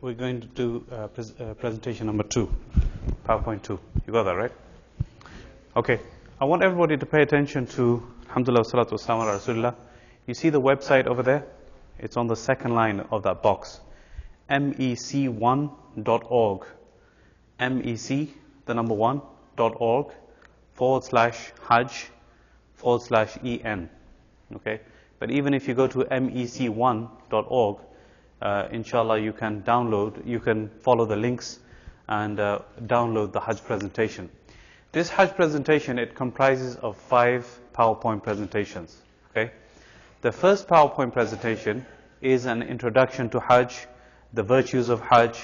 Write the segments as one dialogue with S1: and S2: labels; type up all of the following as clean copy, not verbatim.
S1: we're going to do presentation number 2, PowerPoint 2. You got that, right? Okay. I want everybody to pay attention to, alhamdulillah, salatu wassalamu ala rasulillah. You see the website over there? It's on the second line of that box. mec1.org. mec, the number 1.org /Hajj/en. Okay? But even if you go to mec1.org, inshallah, you can follow the links and download the Hajj presentation. This Hajj presentation, it comprises of 5 PowerPoint presentations. Okay? The first PowerPoint presentation is an introduction to Hajj, the virtues of Hajj,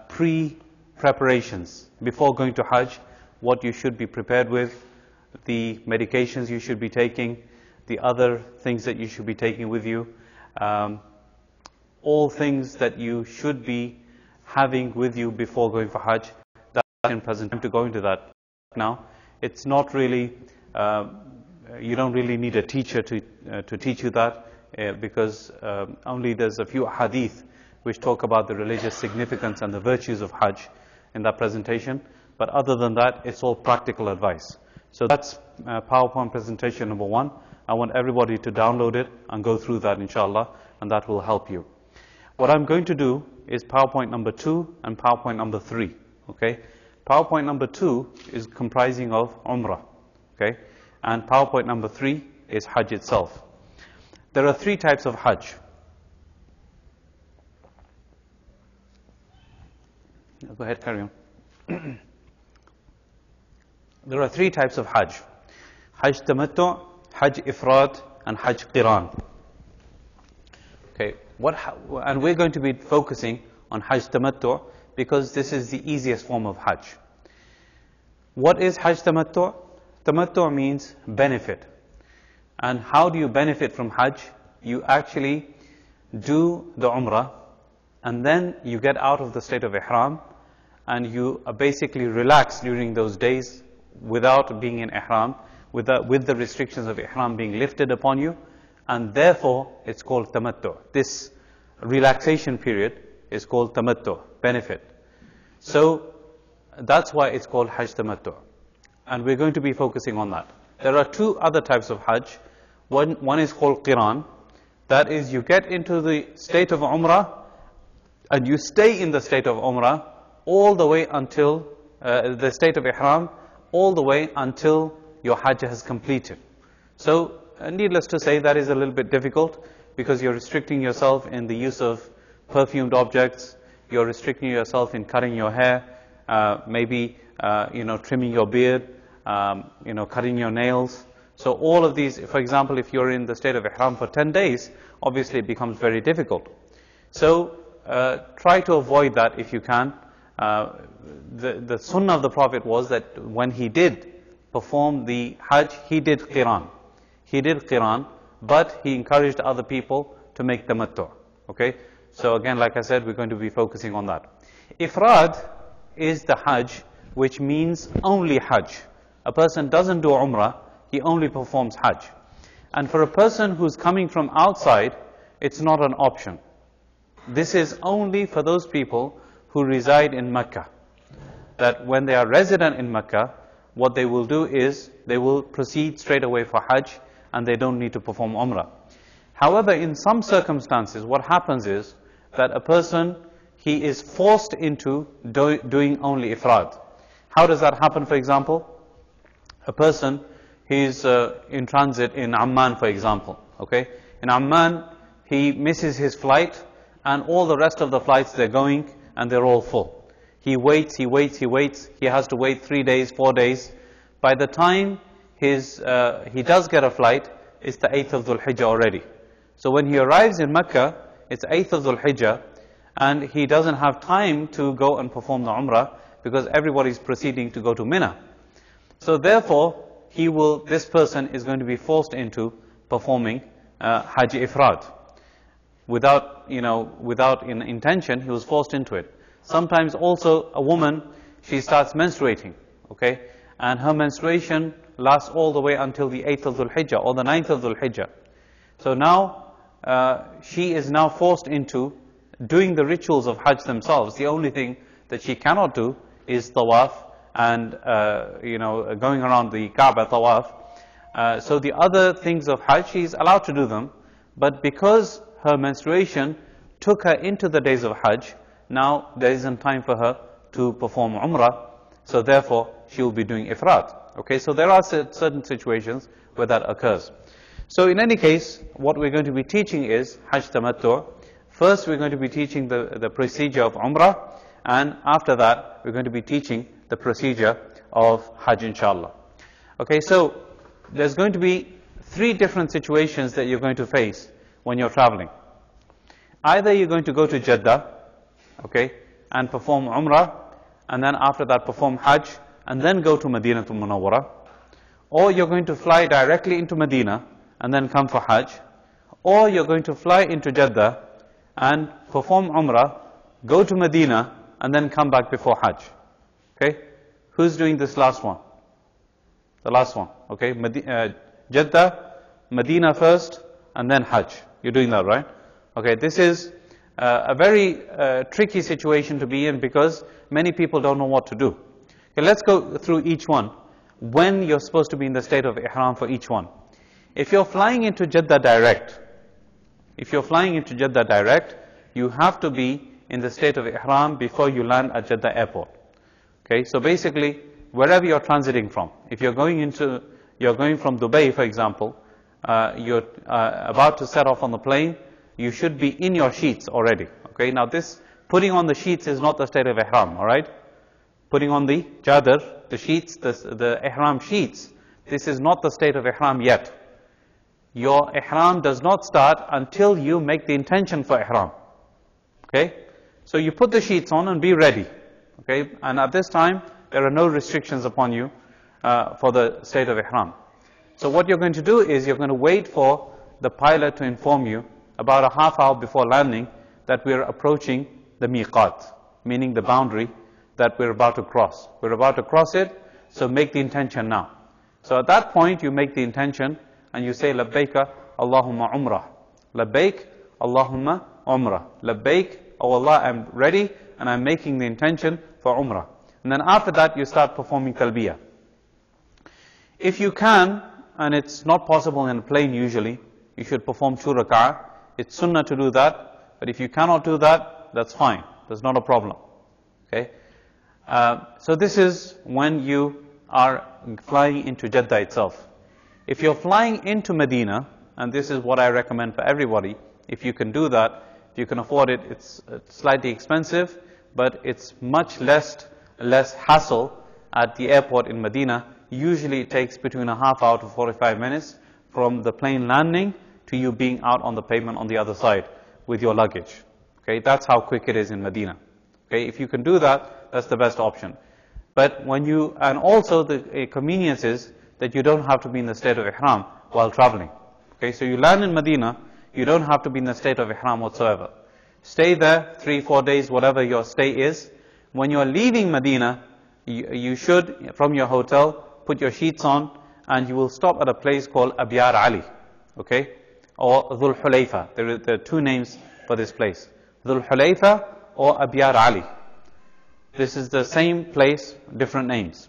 S1: pre-preparations. Before going to Hajj, what you should be prepared with, the medications you should be taking, the other things that you should be taking with you, all things that you should be having with you before going for Hajj. That's in present time to go into that now. It's not really, you don't really need a teacher to teach you that, because only there's a few hadith which talk about the religious significance and the virtues of Hajj in that presentation. But other than that, it's all practical advice. So that's PowerPoint presentation number 1. I want everybody to download it and go through that, inshallah, and that will help you. What I'm going to do is PowerPoint number 2 and PowerPoint number 3. Okay? PowerPoint number 2 is comprising of Umrah. Okay? And PowerPoint number 3 is Hajj itself. There are 3 types of Hajj. Go ahead, carry on. There are 3 types of Hajj. Hajj Tamattu', Hajj Ifrad, and Hajj Qiran. Okay, and we're going to be focusing on Hajj Tamattu' because this is the easiest form of Hajj. What is Hajj Tamattu'? Tamattu' means benefit. And how do you benefit from Hajj? You actually do the Umrah, and then you get out of the state of Ihram, and you basically relax during those days without being in Ihram, with the restrictions of Ihram being lifted upon you, and therefore it's called Tamattu'. This relaxation period is called Tamattu', benefit. So that's why it's called Hajj Tamattu'. And we're going to be focusing on that. There are 2 other types of Hajj. One is called Qiran. That is, you get into the state of Umrah and you stay in the state of Umrah all the way until the state of Ihram, all the way until your Hajj has completed. So, needless to say, that is a little bit difficult because you're restricting yourself in the use of perfumed objects, you're restricting yourself in cutting your hair, maybe trimming your beard, cutting your nails. So all of these, for example, if you're in the state of Ihram for 10 days, obviously it becomes very difficult. So try to avoid that if you can. The sunnah of the Prophet was that when he did perform the Hajj, he did Qiran. He did Qiran, but he encouraged other people to make Tamattu'. Okay? So again, like I said, we're going to be focusing on that. Ifrad is the Hajj, which means only Hajj. A person doesn't do Umrah, he only performs Hajj. And for a person who's coming from outside, it's not an option. This is only for those people who reside in Mecca. That when they are resident in Mecca, what they will do is, they will proceed straight away for Hajj, and they don't need to perform Umrah. However, in some circumstances, what happens is, that a person, he is forced into doing only Ifrad. How does that happen, for example? A person, he's in transit in Amman, for example. Okay? In Amman, he misses his flight, and all the rest of the flights, they're going, and they're all full. He waits, he has to wait 3 days, 4 days. By the time he does get a flight, it's the 8th of Dhul Hijjah already. So when he arrives in Mecca, it's 8th of Dhul Hijjah, and he doesn't have time to go and perform the Umrah, because everybody's proceeding to go to Mina. So therefore, this person is going to be forced into performing Hajj Ifrad. Without intention, he was forced into it. Sometimes also a woman, she starts menstruating, okay? And her menstruation lasts all the way until the 8th of Dhul Hijjah or the 9th of Dhul Hijjah. So now, she is now forced into doing the rituals of Hajj themselves. The only thing that she cannot do is tawaf and going around the Kaaba tawaf. So the other things of Hajj, she's allowed to do them, but because her menstruation took her into the days of Hajj, now there isn't time for her to perform Umrah, so therefore she will be doing Ifrat. Okay, so there are certain situations where that occurs. So in any case, what we're going to be teaching is Hajj Tamattu'. First we're going to be teaching the procedure of Umrah, and after that we're going to be teaching the procedure of Hajj, inshallah. Okay, so there's going to be 3 different situations that you're going to face when you're traveling. Either you're going to go to Jeddah, okay, and perform Umrah, and then after that perform Hajj, and then go to Madinah Munawwara, or you're going to fly directly into Medina and then come for Hajj, or you're going to fly into Jeddah and perform Umrah, go to Medina, and then come back before Hajj. Okay? Who's doing this last one? The last one. Okay? Jeddah, Medina first, and then Hajj. You're doing that, right? Okay, this is a very tricky situation to be in because many people don't know what to do. Okay, let's go through each one. When you're supposed to be in the state of Ihram for each one. If you're flying into Jeddah direct, you have to be in the state of Ihram before you land at Jeddah airport. Okay, so basically, wherever you're transiting from, if you're going from Dubai, for example, you're about to set off on the plane, you should be in your sheets already. Okay, now this, putting on the sheets is not the state of Ihram, alright? Putting on the chadar, the sheets, the Ihram sheets, this is not the state of Ihram yet. Your Ihram does not start until you make the intention for Ihram. Okay? So you put the sheets on and be ready. Okay? And at this time, there are no restrictions upon you for the state of Ihram. So what you're going to do is you're going to wait for the pilot to inform you about a half hour before landing that we're approaching the miqat, meaning the boundary that we're about to cross. We're about to cross it, so make the intention now. So at that point, you make the intention and you say, Labbaika Allahumma Umrah. Labbaik Allahumma Umrah. Labbaik, oh Allah, I'm ready and I'm making the intention for Umrah. And then after that, you start performing talbiyah. If you can, and it's not possible in a plane usually, you should perform 2 rak'ah. It's sunnah to do that, but if you cannot do that, that's fine. There's not a problem. Okay? So this is when you are flying into Jeddah itself. If you're flying into Medina, and this is what I recommend for everybody, if you can do that, if you can afford it, it's slightly expensive, but it's much less hassle at the airport in Medina. Usually it takes between a half hour to 45 minutes from the plane landing to you being out on the pavement on the other side with your luggage. Okay, that's how quick it is in Medina. Okay, if you can do that, that's the best option. But and also the convenience is that you don't have to be in the state of Ihram while traveling. Okay, so you land in Medina, you don't have to be in the state of Ihram whatsoever. Stay there 3-4 days, whatever your stay is. When you're leaving Medina, you should, from your hotel, put your sheets on, and you will stop at a place called Abyar Ali, okay, or Dhul Hulayfa. There are 2 names for this place, Dhul Hulayfa or Abyar Ali. This is the same place, different names.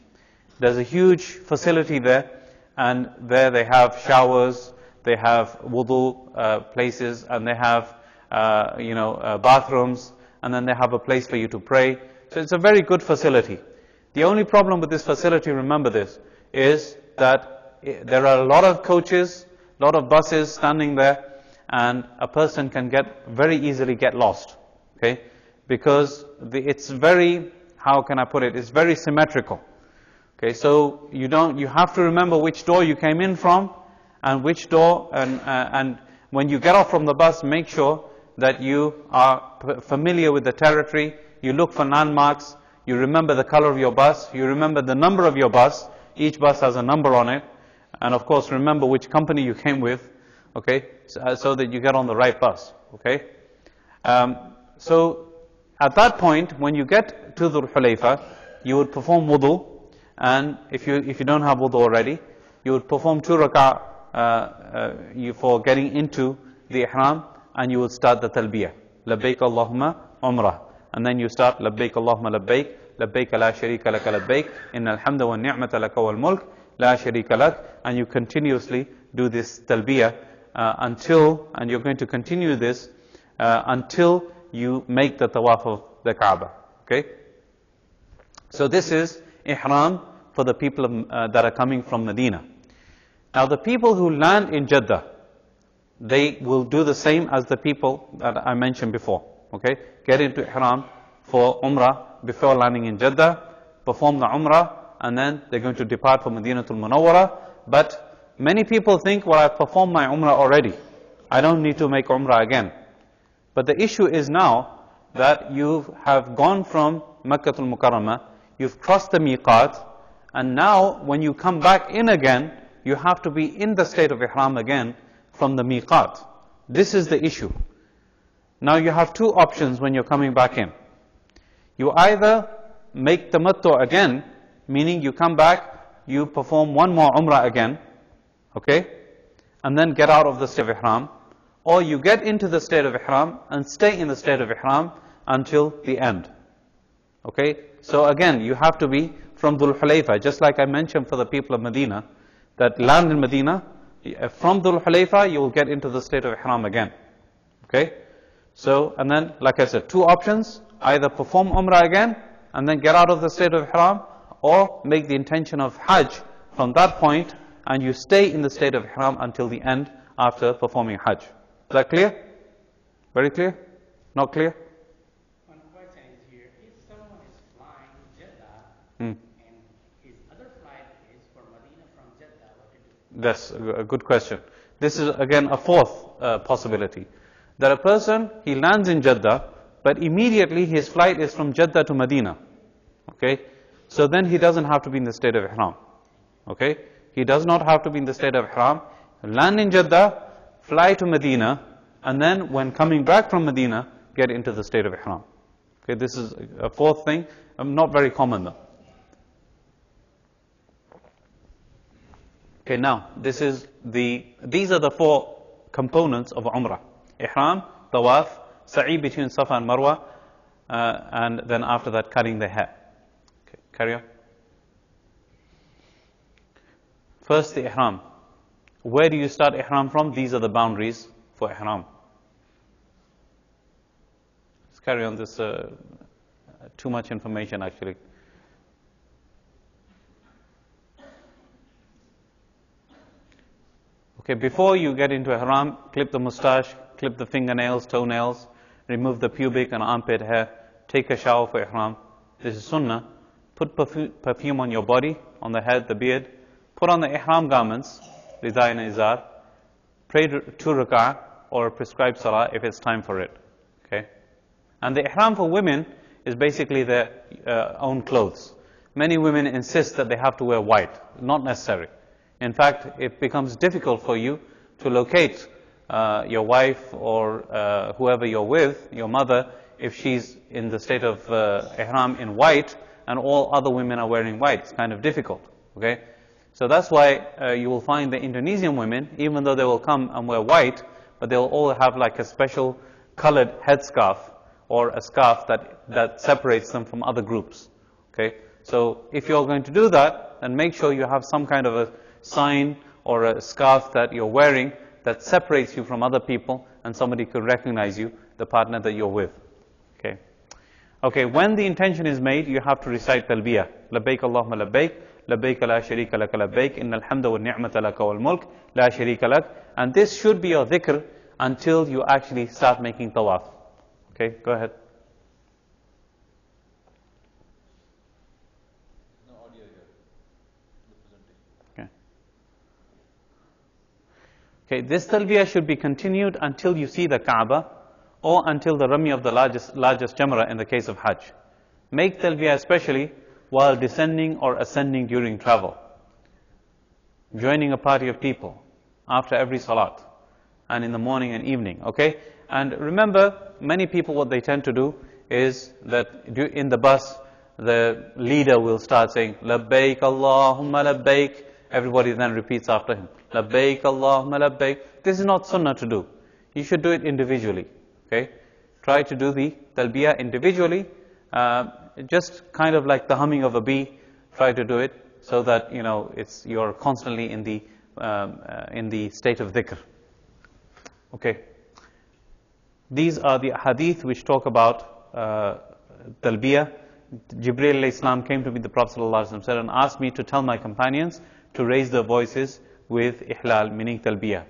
S1: There's a huge facility there, and there they have showers, they have wudu places, and they have bathrooms, and then they have a place for you to pray. So it's a very good facility. The only problem with this facility, remember this, is that there are a lot of coaches, a lot of buses standing there, and a person can very easily get lost. Okay, because it's very, how can I put it? It's very symmetrical. Okay, so you have to remember which door you came in from, and which door, and when you get off from the bus, make sure that you are familiar with the territory. You look for landmarks. You remember the color of your bus. You remember the number of your bus. Each bus has a number on it, and of course, remember which company you came with. Okay, so that you get on the right bus. Okay, so at that point, when you get to Dhul Hulayfa, you would perform wudu, and if you don't have wudu already, you would perform 2 rak'ah for getting into the ihram, and you would start the talbiyah. labbaik Allahumma umrah. And then you start labbaik Allahumma labbaik, labbaik la sharika laka labbaik, innal hamda wa ni'mata laka wal mulk, la sharika lak. And you continuously do this talbiyah and you're going to continue this until you make the tawaf of the Kaaba. Okay? So this is ihram for the people that are coming from Medina. Now the people who land in Jeddah, they will do the same as the people that I mentioned before. Okay? Get into ihram for Umrah before landing in Jeddah, perform the Umrah, and then they're going to depart for Madinatul Munawwara. But many people think, well, I've performed my Umrah already. I don't need to make Umrah again. But the issue is now that you have gone from Makkatul Mukarramah, you've crossed the miqat, and now when you come back in again, you have to be in the state of ihram again from the miqat. This is the issue. Now you have two options when you're coming back in. You either make tamattu again, meaning you come back, you perform one more umrah again, okay, and then get out of the state of ihram, or you get into the state of ihram and stay in the state of ihram until the end. Okay, so again, you have to be from Dhul Hulayfa, just like I mentioned for the people of Medina, that land in Medina, from Dhul Hulayfa, you will get into the state of ihram again. Okay, so, and then, like I said, two options, either perform umrah again, and then get out of the state of ihram, or make the intention of Hajj from that point, and you stay in the state of ihram until the end after performing Hajj. Is that clear? Very clear? Not clear?
S2: One question is here. If someone is flying Jeddah
S1: Hmm.
S2: and his other flight is for Medina from Jeddah, what to do?
S1: That's a good question. This is again a fourth possibility. That a person, he lands in Jeddah, but immediately his flight is from Jeddah to Medina. Okay? So then he doesn't have to be in the state of ihram. Okay? He does not have to be in the state of ihram. Land in Jeddah, fly to Medina, and then when coming back from Medina, get into the state of ihram. Okay, this is a fourth thing, not very common though. Okay, now, these are the four components of Umrah. Ihram, Tawaf, Sa'i between Safa and Marwa, and then after that cutting the hair. Okay, carry on. First the Ihram. Where do you start Ihram from? These are the boundaries for Ihram. Let's carry on, this too much information actually. Okay, before you get into Ihram, clip the mustache, clip the fingernails, toenails, remove the pubic and armpit hair, take a shower for Ihram. This is Sunnah. Put perfume on your body, on the head, the beard. Put on the Ihram garments, Ridha and Izar. Pray 2 rak'ah or prescribe salah if it's time for it. Okay? And the Ihram for women is basically their own clothes. Many women insist that they have to wear white. Not necessary. In fact, it becomes difficult for you to locate your wife or whoever you're with, your mother, if she's in the state of ihram in white and all other women are wearing white. It's kind of difficult. Okay? So that's why you will find the Indonesian women, even though they will come and wear white, but they'll all have like a special colored headscarf or a scarf that separates them from other groups. Okay? So if you're going to do that, then make sure you have some kind of a sign or a scarf that you're wearing that separates you from other people and somebody could recognize you, the partner that you're with. Okay. Okay, when the intention is made, you have to recite talbiyah. Labbaik Allahumma labbaik, labbaik la sharika laka labbaik, innal hamda wa ni'mata laka wal mulk, la sharika lak. And this should be your dhikr until you actually start making tawaf. Okay, go ahead. Okay, this talbiyah should be continued until you see the Kaaba or until the rami of the largest jamrah in the case of Hajj. Make talbiyah especially while descending or ascending during travel. Joining a party of people after every salat and in the morning and evening, okay? And remember, many people what they tend to do is that in the bus, the leader will start saying, Labbaik Allahumma labbaik. Everybody then repeats after him. Labbaik Allahumma labbaik. This is not sunnah to do. You should do it individually. Okay? try to do the talbiyah individually, just kind of like the humming of a bee. Try to do it so that you're constantly in the state of dhikr. Okay. These are the hadith which talk about talbiyah. Jibreel alayhi salam came to me, the Prophet ﷺ said, and asked me to tell my companions to raise their voices with ihlal, meaning talbiyah.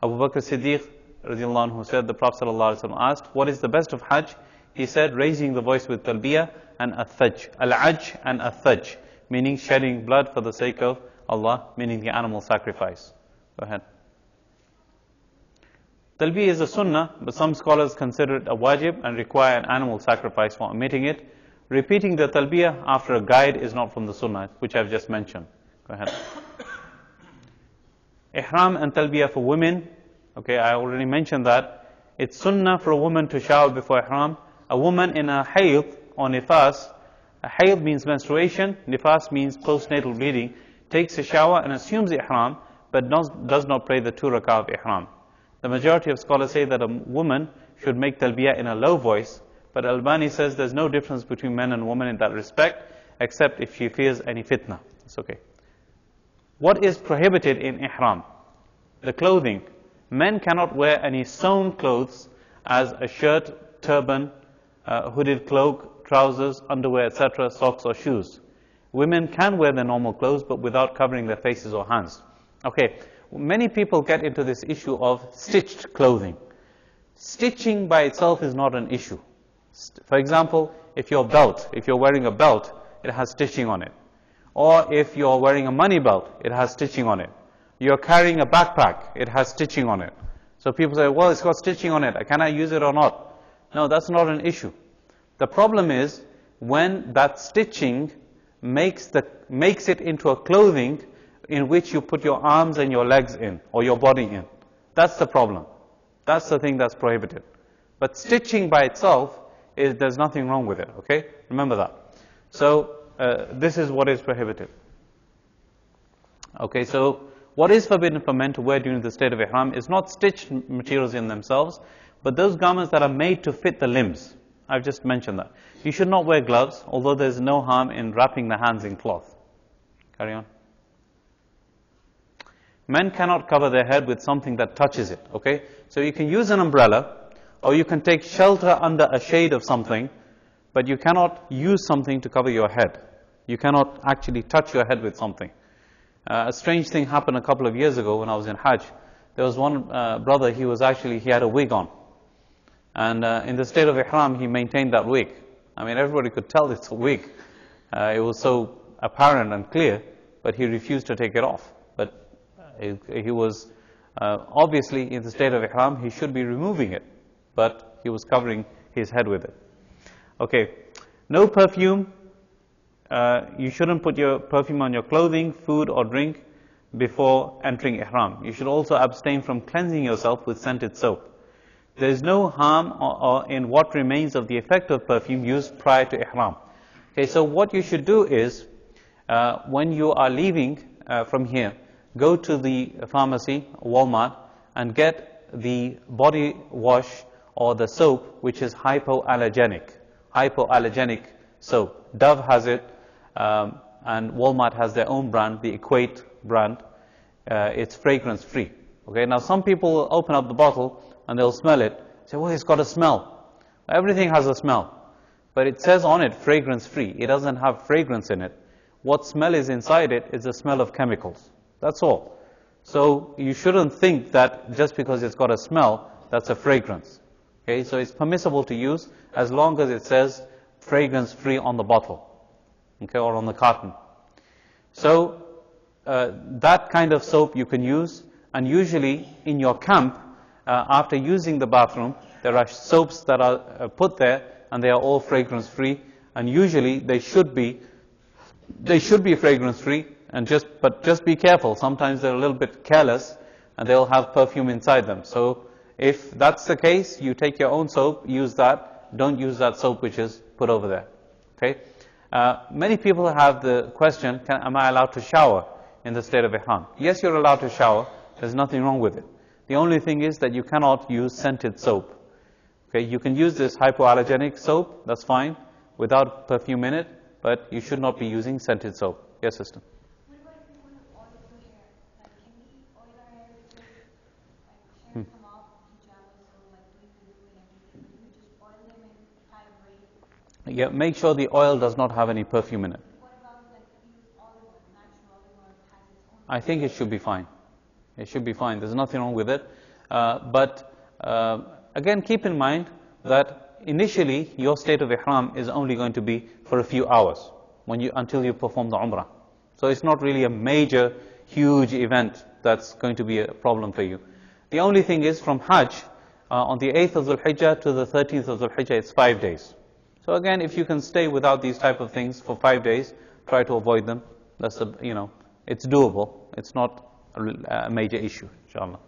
S1: Abu Bakr Siddiq radiallahu anhu said, the Prophet ﷺ asked, what is the best of Hajj? He said, raising the voice with talbiyah and athaj. Al-ajj and athaj, meaning shedding blood for the sake of Allah, meaning the animal sacrifice. Go ahead. Talbiyah is a sunnah, but some scholars consider it a wajib and require an animal sacrifice for omitting it. Repeating the talbiyah after a guide is not from the sunnah, which I've just mentioned. Go ahead. Ihram and talbiyah for women. Okay, I already mentioned that. It's sunnah for a woman to shower before ihram. A woman in a hayd or nifas, a hayd means menstruation, nifas means postnatal bleeding, takes a shower and assumes ihram, but does not pray the 2 rak'ah of ihram. The majority of scholars say that a woman should make talbiyah in a low voice, but Albani says there's no difference between men and women in that respect, except if she fears any fitna. It's okay. What is prohibited in ihram? The clothing. Men cannot wear any sewn clothes as a shirt, turban, hooded cloak, trousers, underwear, etc., socks or shoes. Women can wear their normal clothes, but without covering their faces or hands. Okay, many people get into this issue of stitched clothing. Stitching by itself is not an issue. For example, if you're wearing a belt, it has stitching on it. Or if you're wearing a money belt, it has stitching on it. You're carrying a backpack, it has stitching on it. So people say, well, it's got stitching on it, can I use it or not? No, that's not an issue. The problem is when that stitching makes it into a clothing in which you put your arms and your legs in, or your body in. That's the problem. That's the thing that's prohibited. But stitching by itself, there's nothing wrong with it, okay? Remember that. So, this is what is prohibited. Okay, so what is forbidden for men to wear during the state of ihram is not stitched materials in themselves, but those garments that are made to fit the limbs. I've just mentioned that. You should not wear gloves, although there's no harm in wrapping the hands in cloth. Carry on. Men cannot cover their head with something that touches it, okay? So you can use an umbrella, or you can take shelter under a shade of something, but you cannot use something to cover your head. You cannot actually touch your head with something. A strange thing happened a couple of years ago when I was in Hajj. There was one brother, he had a wig on. And in the state of ihram, he maintained that wig. I mean, everybody could tell it's a wig. It was so apparent and clear, but he refused to take it off. But he was, obviously in the state of ihram, he should be removing it. But he was covering his head with it. Okay, no perfume. You shouldn't put your perfume on your clothing, food or drink before entering ihram. You should also abstain from cleansing yourself with scented soap. There is no harm in what remains of the effect of perfume used prior to ihram. Okay, so what you should do is, when you are leaving from here, go to the pharmacy, Walmart, and get the body wash or the soap which is hypoallergenic soap. Dove has it, and Walmart has their own brand, the Equate brand. It's fragrance free. Okay, now some people will open up the bottle and they'll smell it, say, well, it's got a smell. Everything has a smell, but it says on it fragrance free. It doesn't have fragrance in it. What smell is inside it is the smell of chemicals. That's all. So you shouldn't think that just because it's got a smell, that's a fragrance. Okay, so it's permissible to use as long as it says fragrance free on the bottle, okay, or on the carton. So that kind of soap you can use, and usually in your camp, after using the bathroom, there are soaps that are put there, and they are all fragrance free, and usually they should be fragrance free, but just be careful. Sometimes they're a little bit careless, and they'll have perfume inside them. So if that's the case, you take your own soap, use that. Don't use that soap which is put over there. Okay. Many people have the question: am I allowed to shower in the state of ihram? Yes, you're allowed to shower. There's nothing wrong with it. The only thing is that you cannot use scented soap. Okay, you can use this hypoallergenic soap, that's fine, without perfume in it, but you should not be using scented soap. Yes, sister?
S3: What about if we want to oil the hair? Like, can we oil our hair because like hair come off pajamas, so like we can do and everything? But we just oil them and tie a braid.
S1: Yeah, make sure the oil does not have any perfume in it.
S3: What about like if we use olive oil, natural olive oil has its own?
S1: I think it should be fine. It should be fine. There's nothing wrong with it. But again, keep in mind that initially your state of ihram is only going to be for a few hours until you perform the umrah. So it's not really a major, huge event that's going to be a problem for you. The only thing is from Hajj, on the 8th of Dhul Hijjah to the 13th of Dhul Hijjah, it's 5 days. So again, if you can stay without these type of things for 5 days, try to avoid them. That's it's doable. It's not a major issue, inshallah.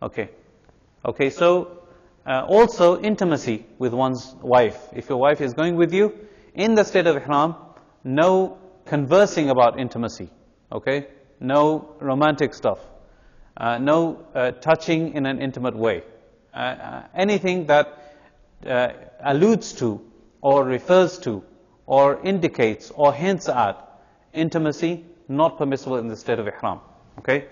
S1: Okay, so also intimacy with one's wife. If your wife is going with you, in the state of ihram, no conversing about intimacy, okay? No romantic stuff. No touching in an intimate way. Anything that alludes to, or refers to, or indicates, or hints at intimacy, not permissible in the state of ihram, okay?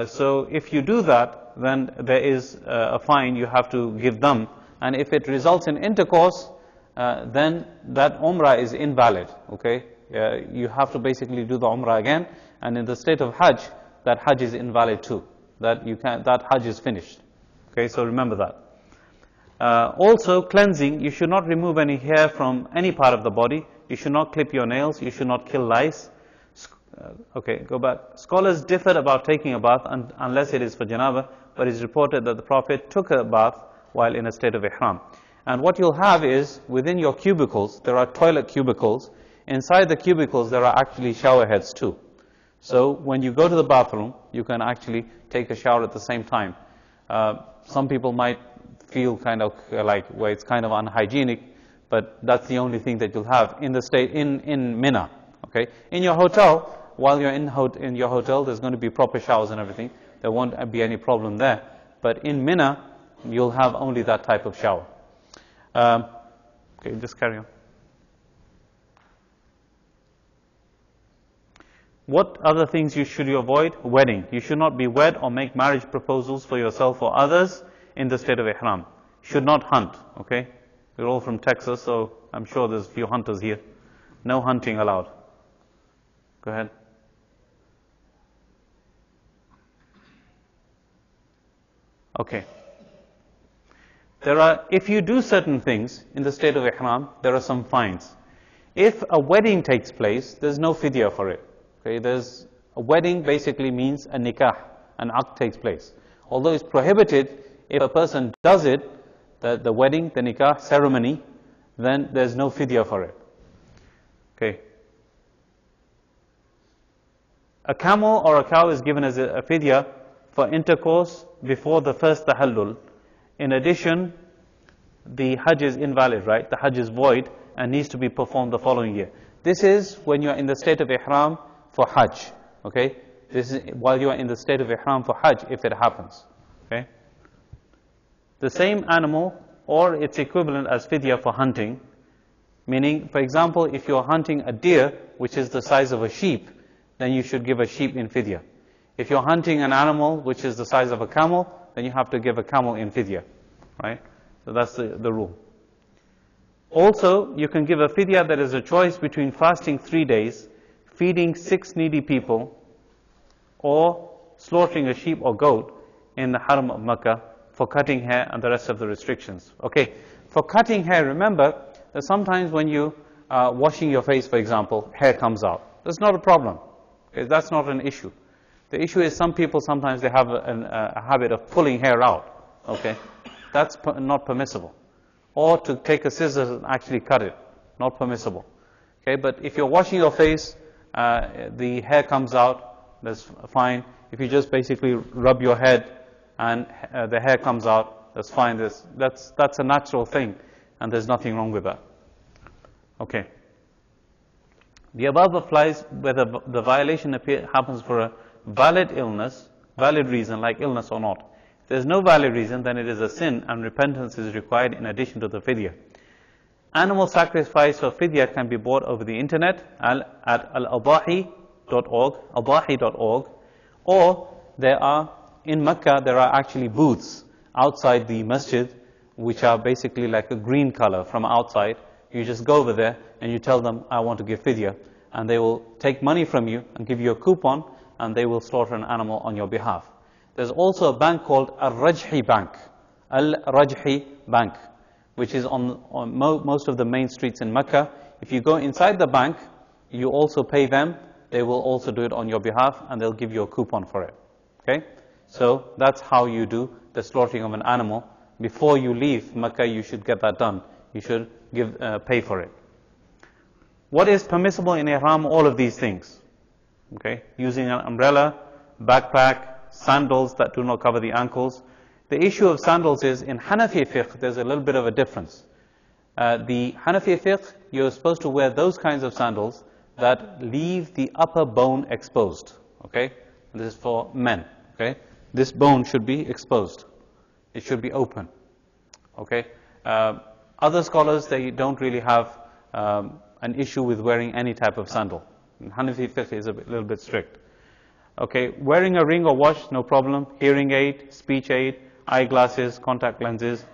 S1: So if you do that, then there is a fine you have to give them, and if it results in intercourse, then that umrah is invalid, okay? You have to basically do the umrah again, and in the state of Hajj, that Hajj is invalid too. That Hajj is finished. Okay, so remember that. Also, cleansing, you should not remove any hair from any part of the body. You should not clip your nails. You should not kill lice. Okay, go back. Scholars differ about taking a bath unless it is for janaba, but it is reported that the Prophet took a bath while in a state of ihram. And what you'll have is, within your cubicles, there are toilet cubicles. Inside the cubicles, there are actually shower heads too. So when you go to the bathroom, you can actually take a shower at the same time. Some people might feel kind of like, well, it's kind of unhygienic, but that's the only thing that you'll have in the state, in Mina. Okay, in your hotel, while you're in your hotel, there's going to be proper showers and everything. There won't be any problem there. But in Mina, you'll have only that type of shower. Okay, just carry on. What other things should you avoid? Wedding. You should not be wed or make marriage proposals for yourself or others in the state of ihram. Should not hunt. Okay, we're all from Texas, so I'm sure there's a few hunters here. No hunting allowed. Go ahead. Okay. If you do certain things in the state of ihram, there are some fines. If a wedding takes place, there's no fidya for it. Okay, a wedding basically means a nikah, an aqd takes place. Although it's prohibited, if a person does it, the wedding, the nikah ceremony, then there's no fidya for it. Okay. A camel or a cow is given as a fidya for intercourse before the first tahallul. In addition, the Hajj is invalid, right? The Hajj is void and needs to be performed the following year. This is when you are in the state of ihram for Hajj, okay? This is while you are in the state of ihram for Hajj, if it happens, okay? The same animal or its equivalent as fidya for hunting, meaning, for example, if you are hunting a deer, which is the size of a sheep, then you should give a sheep in fidya. If you're hunting an animal which is the size of a camel, then you have to give a camel in fidya, right? So that's the rule. Also, you can give a fidya that is a choice between fasting 3 days, feeding 6 needy people, or slaughtering a sheep or goat in the Haram of Makkah for cutting hair and the rest of the restrictions. Okay, for cutting hair, remember that sometimes when you are washing your face, for example, hair comes out. That's not a problem. Okay, that's not an issue. The issue is some people sometimes they have a habit of pulling hair out. Okay, that's not permissible. Or to take a scissors and actually cut it, not permissible. Okay, but if you're washing your face, the hair comes out, that's fine. If you just basically rub your head and the hair comes out, that's fine. That's a natural thing, and there's nothing wrong with that. Okay. The above applies whether the violation happens for a valid illness, valid reason like illness or not. there's no valid reason, then it is a sin and repentance is required in addition to the fidya. Animal sacrifice or fidya can be bought over the internet at al-adahi.org, or there are, in Mecca, there are actually booths outside the masjid, which are basically like a green color from outside. You just go over there and you tell them, I want to give fidya, and they will take money from you and give you a coupon, and they will slaughter an animal on your behalf. There's also a bank called Al-Rajhi Bank, which is on most of the main streets in Mecca. If you go inside the bank, you also pay them, they will also do it on your behalf, and they'll give you a coupon for it. Okay? So that's how you do the slaughtering of an animal. Before you leave Mecca, you should get that done. You should pay for it. What is permissible in ihram? All of these things. Okay? Using an umbrella, backpack, sandals that do not cover the ankles. The issue of sandals is, in Hanafi fiqh, there's a little bit of a difference. The Hanafi fiqh, you're supposed to wear those kinds of sandals that leave the upper bone exposed. Okay? This is for men. Okay? This bone should be exposed. It should be open. Okay? Other scholars, they don't really have an issue with wearing any type of sandal. Hanafi fiqh is a little bit strict. Okay, wearing a ring or watch, no problem. Hearing aid, speech aid, eyeglasses, contact lenses.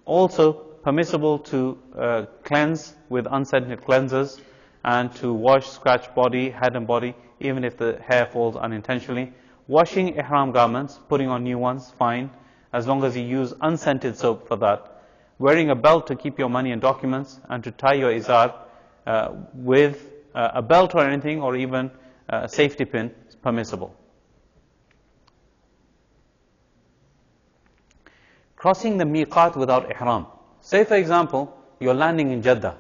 S1: Also permissible to cleanse with unscented cleansers, and to wash, scratch body, head and body, even if the hair falls unintentionally. Washing ihram garments, putting on new ones, fine, as long as you use unscented soap for that. Wearing a belt to keep your money and documents, and to tie your izar with a belt or anything, or even a safety pin, is permissible. Crossing the miqat without ihram. Say for example, you're landing in Jeddah,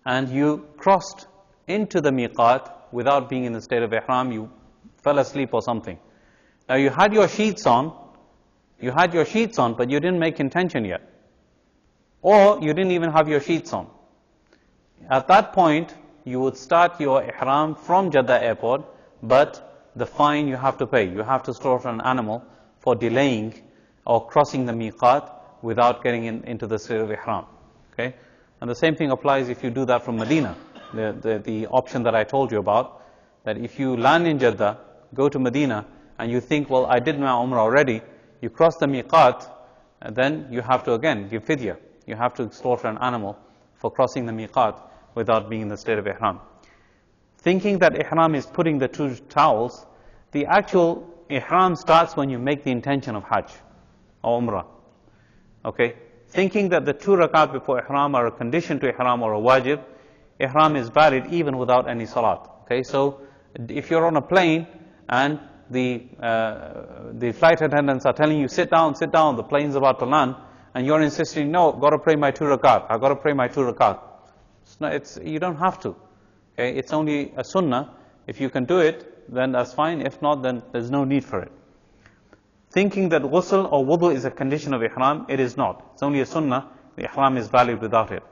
S1: and you crossed into the miqat without being in the state of ihram, you fell asleep or something. Now you had your sheets on, but you didn't make intention yet. Or you didn't even have your sheets on. At that point, you would start your ihram from Jeddah airport, but the fine you have to pay. You have to slaughter an animal for delaying or crossing the miqat without getting into the state of ihram. Okay? And the same thing applies if you do that from Medina. The option that I told you about, that if you land in Jeddah, go to Medina, and you think, well, I did my umrah already, you cross the miqat, and then you have to again give fidya. You have to slaughter an animal for crossing the miqat without being in the state of ihram. Thinking that ihram is putting the two towels, the actual ihram starts when you make the intention of Hajj or Umrah. Okay? Thinking that the 2 rakat before ihram are a condition to ihram or a wajib, ihram is valid even without any salat. Okay? So if you're on a plane and the flight attendants are telling you, sit down, the plane's about to land, and you're insisting, no, I've got to pray my 2 rakat, I've got to pray my 2 rakat. You don't have to. Okay? It's only a sunnah. If you can do it, then that's fine. If not, then there's no need for it. Thinking that ghusl or wudu is a condition of ihram, it is not. It's only a sunnah. The ihram is valid without it.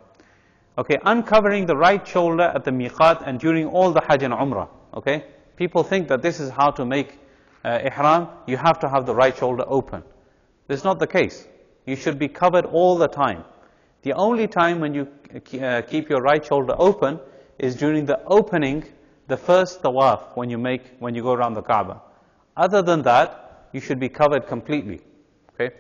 S1: Okay, uncovering the right shoulder at the miqat and during all the Hajj and Umrah. Okay, people think that this is how to make ihram. You have to have the right shoulder open. This is not the case. You should be covered all the time. The only time when you keep your right shoulder open is during the opening, the first tawaf, when you go around the Kaaba. Other than that, you should be covered completely. Okay?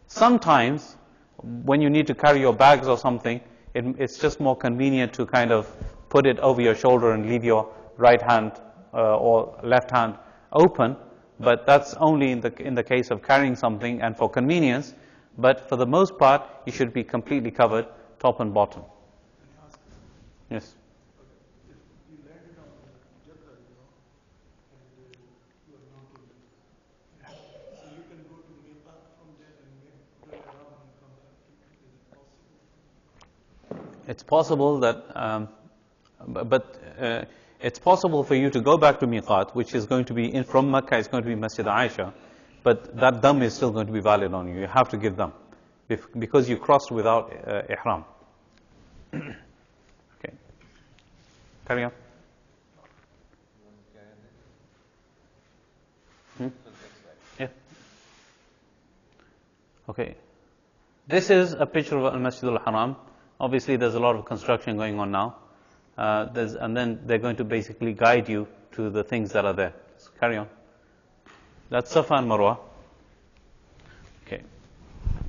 S1: Sometimes, when you need to carry your bags or something, it's just more convenient to kind of put it over your shoulder and leave your right hand or left hand open. But that's only in the case of carrying something and for convenience. But for the most part, you should be completely covered, top and bottom. Yes.
S4: If you landed on Jeddah, and you are not in, so you can go to Miqat from there and go around and come back. Is it possible?
S1: It's possible that, it's possible for you to go back to Miqat, which is going to be from Mecca, it's going to be Masjid Aisha, but that dam is still going to be valid on you. You have to give them because you crossed without ihram. Okay. Carry on. Yeah. Okay. This is a picture of Al-Masjid al-Haram. Obviously, there's a lot of construction going on now. And then they're going to basically guide you to the things that are there. So carry on. That's Safa and Marwa. Okay.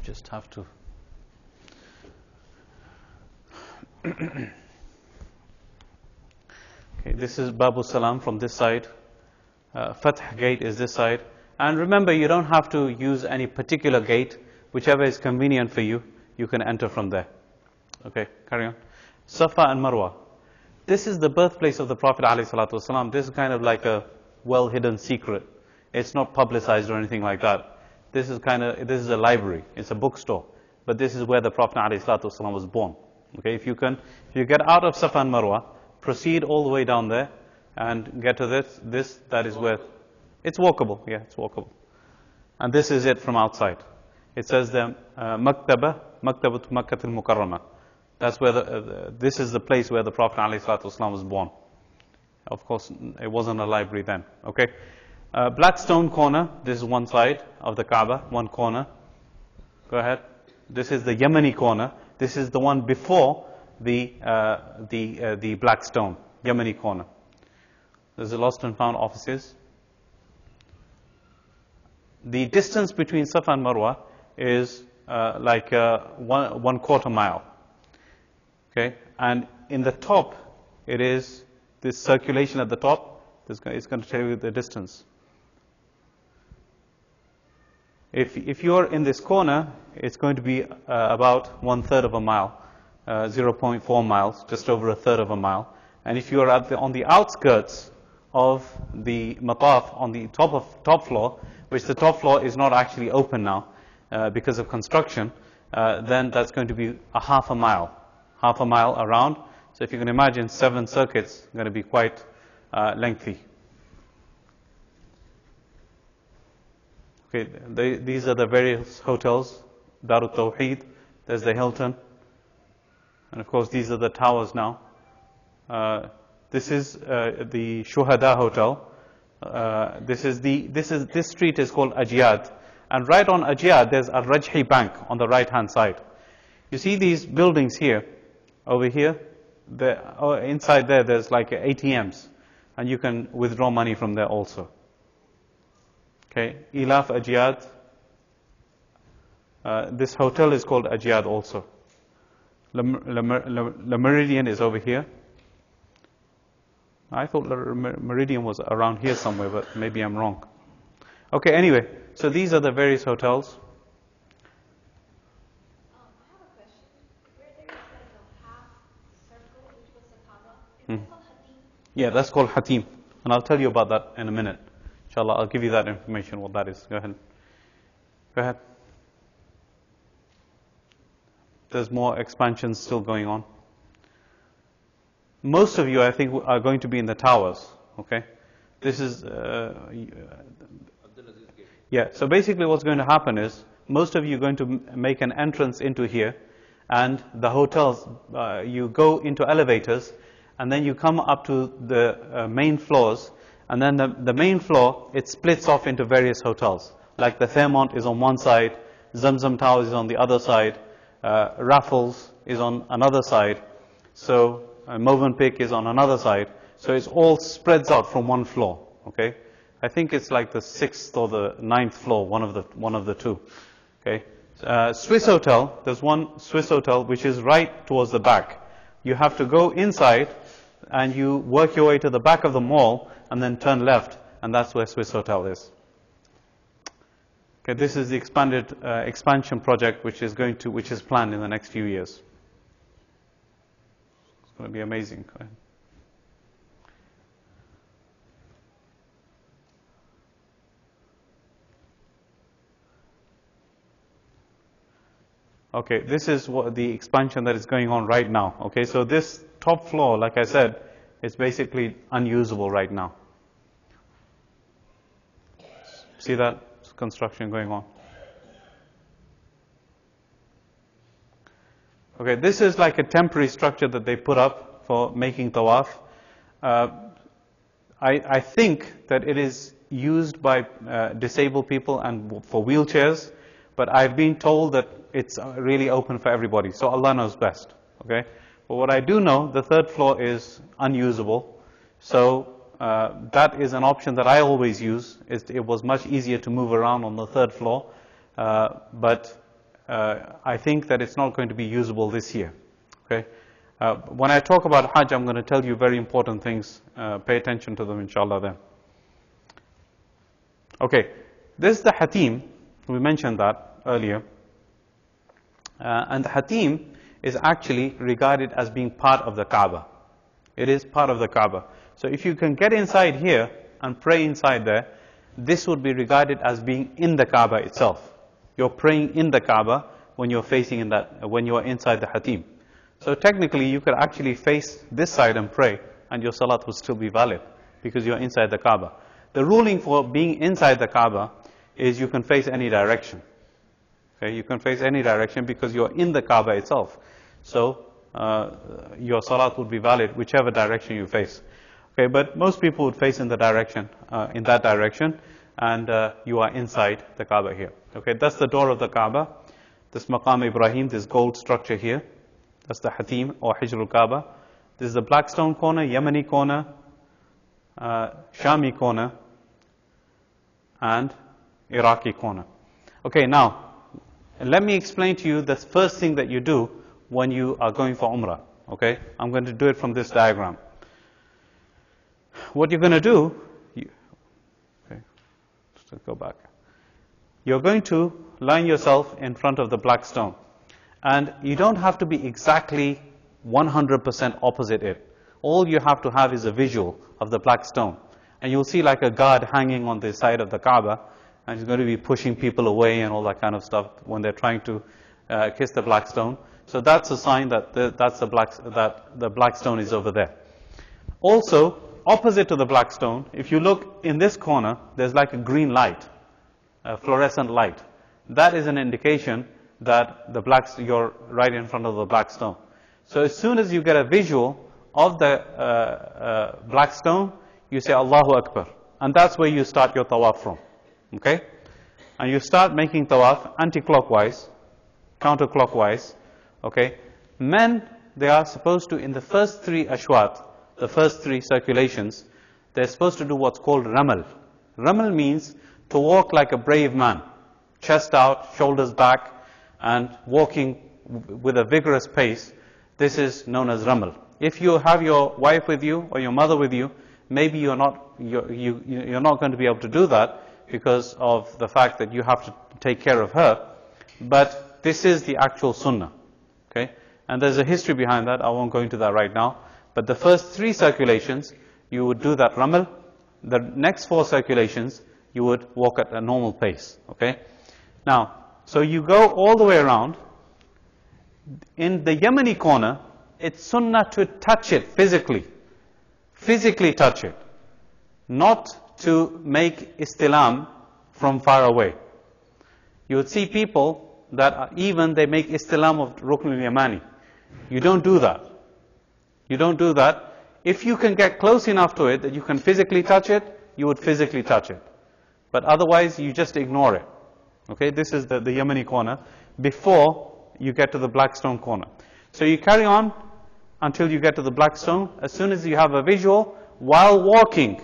S1: Just have to. Okay, this is Babu Salam from this side. Fath gate is this side. And remember, you don't have to use any particular gate. Whichever is convenient for you, you can enter from there. Okay, carry on. Safa and Marwa. This is the birthplace of the Prophet ﷺ. This is kind of like a well-hidden secret. It's not publicized or anything like that. This is a library. It's a bookstore. But this is where the Prophet ﷺ was born. Okay, if you get out of Safa and Marwa, proceed all the way down there and get to this, that is where, it's walkable. Yeah, it's walkable. And this is it from outside. It says there, Maktabatu Makkatul Mukarramah. That's where this is the place where the Prophet ﷺ was born. Of course, it wasn't a library then. Okay, black stone corner. This is one side of the Kaaba, one corner. Go ahead. This is the Yemeni corner. This is the one before the black stone, Yemeni corner. There's the lost and found offices. The distance between Safa and Marwa is like 1/4 mile. Okay, and in the top, it is this circulation at the top. It's going to tell you the distance. If you're in this corner, it's going to be about 1/3 of a mile, 0.4 miles, just over 1/3 of a mile. And if you are on the outskirts of the mataf, on the top floor, which the top floor is not actually open now because of construction, then that's going to be half a mile around. So if you can imagine 7 circuits, going to be quite lengthy. Okay, these are the various hotels. Darut Tawheed, there's the Hilton, and of course these are the towers now. This is the Shuhada Hotel. This street is called Ajiyad, and right on Ajiyad there's a Rajhi Bank on the right hand side. You see these buildings here, over here, inside there's like ATMs, and you can withdraw money from there also. Okay, Ilaf Ajiyad. This hotel is called Ajiyad also. Le Meridian is over here. I thought Le Meridian was around here somewhere, but maybe I'm wrong. Okay, anyway, so these are the various hotels.
S3: I have a question. Where there is like a half circle, which was the Kaaba, is that called Hatim?
S1: Yeah, that's called Hatim. And I'll tell you about that in a minute. Inshallah, I'll give you that information, what that is. Go ahead. Go ahead. There's more expansions still going on. Most of you, I think, are going to be in the towers. Okay? This is... yeah, so basically what's going to happen is, most of you are going to make an entrance into here, and the hotels, you go into elevators, and then you come up to the main floors, and then the main floor, it splits off into various hotels. Like the Fairmont is on one side, Zamzam Towers is on the other side, Raffles is on another side, so Movenpick is on another side. So it's all spreads out from one floor. Okay, I think it's like the 6th or the 9th floor, one of the two. Okay, Swiss Hotel. There's one Swiss Hotel which is right towards the back. You have to go inside, and you work your way to the back of the mall, and then turn left, and that's where Swiss Hotel is. Okay, this is the expansion project which is planned in the next few years. It's going to be amazing. Go ahead. Okay, this is what the expansion that is going on right now. Okay, so this top floor, like I said, is basically unusable right now. See that? There's construction going on. Okay, this is like a temporary structure that they put up for making tawaf. I think that it is used by disabled people and for wheelchairs, but I've been told that it's really open for everybody. So Allah knows best. Okay. But what I do know, the third floor is unusable. So that is an option that I always use. It was much easier to move around on the third floor. But I think that it's not going to be usable this year. Okay. When I talk about Hajj, I'm going to tell you very important things. Pay attention to them, inshallah, then. Okay. This is the Hatim. We mentioned that earlier. And the Hatim is actually regarded as being part of the Kaaba. It is part of the Kaaba. So if you can get inside here and pray inside there, this would be regarded as being in the Kaaba itself. You're praying in the Kaaba when you're facing in that, when you're inside the Hatim. So technically you could actually face this side and pray, and your salat would still be valid because you're inside the Kaaba. The ruling for being inside the Kaaba is you can face any direction. Okay, you can face any direction because you're in the Kaaba itself. So your salat would be valid whichever direction you face. Okay, but most people would face in the direction, in that direction, and you are inside the Kaaba here. Okay, that's the door of the Kaaba. This Maqam Ibrahim, this gold structure here, that's the Hatim or Hijrul Kaaba. This is the Blackstone corner, Yemeni corner, Shami corner, and Iraqi corner. Okay, now, let me explain to you the first thing that you do when you are going for Umrah. Okay, I'm going to do it from this diagram. What you're going to do, okay, let's go back. You're going to line yourself in front of the black stone. And you don't have to be exactly 100% opposite it. All you have to have is a visual of the black stone. And you'll see like a guard hanging on the side of the Kaaba, and he's going to be pushing people away and all that kind of stuff when they're trying to kiss the black stone. So that's a sign that the black stone is over there. Also, opposite to the black stone, if you look in this corner, there's like a green light, a fluorescent light. That is an indication that you're right in front of the black stone. So as soon as you get a visual of the black stone, you say Allahu Akbar. And that's where you start your tawaf from. Okay? And you start making tawaf anti-clockwise, counterclockwise. Okay? Men, they are supposed to, in the first 3 ashwat, the first 3 circulations, they're supposed to do what's called ramal. Ramal means to walk like a brave man, chest out, shoulders back, and walking with a vigorous pace. This is known as ramal. If you have your wife with you or your mother with you, maybe you're not going to be able to do that because of the fact that you have to take care of her. But this is the actual sunnah. Okay? And there's a history behind that. I won't go into that right now. But the first 3 circulations, you would do that ramal. The next 4 circulations, you would walk at a normal pace. Okay? Now, so you go all the way around. In the Yemeni corner, it's sunnah to touch it physically. Physically touch it. Not to make istilam from far away. You would see people that they make istilam of Rukn al-Yamani. You don't do that. You don't do that. If you can get close enough to it that you can physically touch it, you would physically touch it. But otherwise, you just ignore it. Okay, this is the Yemeni corner before you get to the black stone corner. So you carry on until you get to the black stone. As soon as you have a visual, while walking,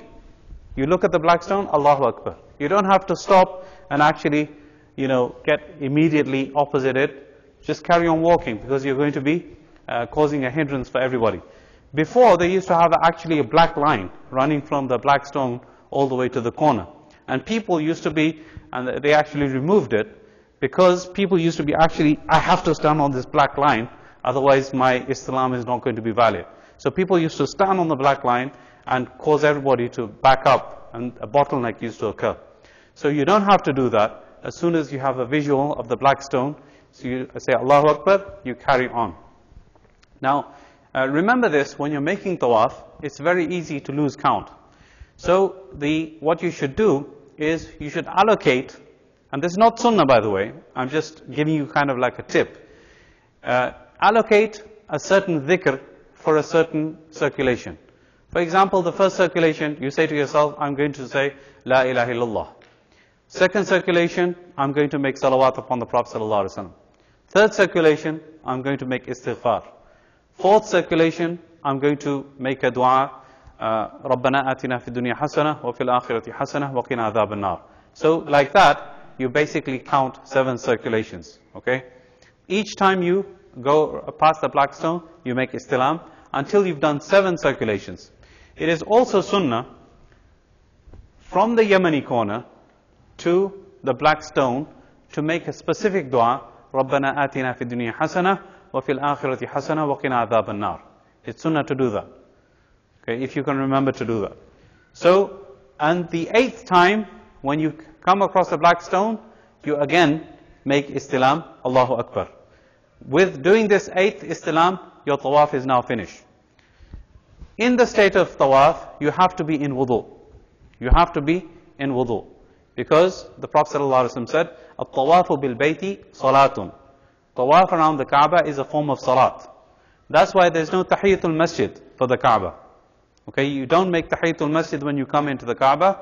S1: you look at the black stone, Allahu Akbar. You don't have to stop and actually, get immediately opposite it. Just carry on walking because you're going to be causing a hindrance for everybody. Before, they used to have actually a black line running from the black stone all the way to the corner. And people used to be, and they actually removed it, because people used to be I have to stand on this black line, otherwise my Islam is not going to be valid. So people used to stand on the black line and cause everybody to back up, and a bottleneck used to occur. So you don't have to do that. As soon as you have a visual of the black stone, so you say Allahu Akbar, you carry on. Now, remember this, when you're making tawaf, it's very easy to lose count. So what you should do is you should allocate, and this is not sunnah by the way, I'm just giving you kind of like a tip. Allocate a certain dhikr for a certain circulation. For example, the first circulation, you say to yourself, I'm going to say La ilaha illallah. Second circulation, I'm going to make salawat upon the Prophet sallallahu alaihi wasallam. Third circulation, I'm going to make istighfar. Fourth circulation, I'm going to make a dua, رَبَّنَا آتِنَا فِي الدُّنْيَا حَسَنَةً وَفِي الْآخِرَةِ حَسَنَةً وَقِنَا عَذَابَ النَّارِ. So like that, you basically count 7 circulations, okay? Each time you go past the black stone, you make istilam until you've done 7 circulations. It is also sunnah from the Yemeni corner to the black stone to make a specific dua, رَبَّنَا آتِنَا فِي الدُّنْيَا حَسَنَةً وَفِي الْآخِرَةِ حَسَنَةً وَقِنَا عَذَابَ النَّارِ. It's sunnah to do that. Okay, if you can remember to do that. So, and the 8th time, when you come across the black stone, you again make istilam, Allahu Akbar. With doing this 8th istilam, your tawaf is now finished. In the state of tawaf, you have to be in wudu. You have to be in wudu. Because the Prophet ﷺ said, "At-tawafu bil-bayti salatun." Tawaf around the Kaaba is a form of salat. That's why there's no tahiyatul masjid for the Kaaba. Okay, you don't make tahiyatul masjid when you come into the Kaaba.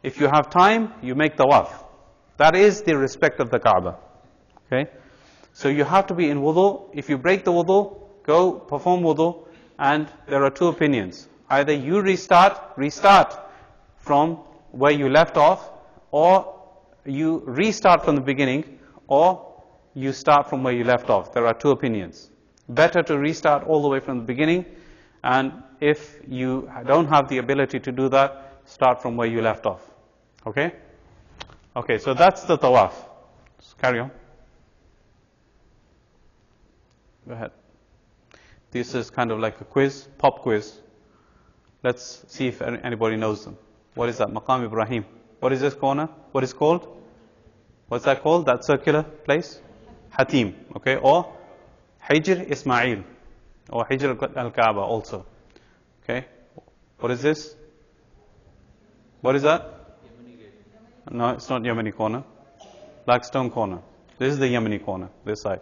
S1: If you have time, you make tawaf. That is the respect of the Kaaba. Okay, so you have to be in wudu. If you break the wudu, go perform wudu, and there are 2 opinions. Either you restart from where you left off, or you restart from the beginning, or you start from where you left off. There are 2 opinions. Better to restart all the way from the beginning, and if you don't have the ability to do that, start from where you left off. Okay? Okay, so that's the tawaf. Just carry on. Go ahead. This is kind of like a quiz, pop quiz. Let's see if anybody knows them. What is that? Maqam Ibrahim. What is this corner? What is called? What's that called? That circular place? Hatim. Okay, or Hijr Ismail, or Hijr al-Kaaba also. Okay, what is this? What is that? No, it's not Yemeni corner. Blackstone corner. This is the Yemeni corner, this side.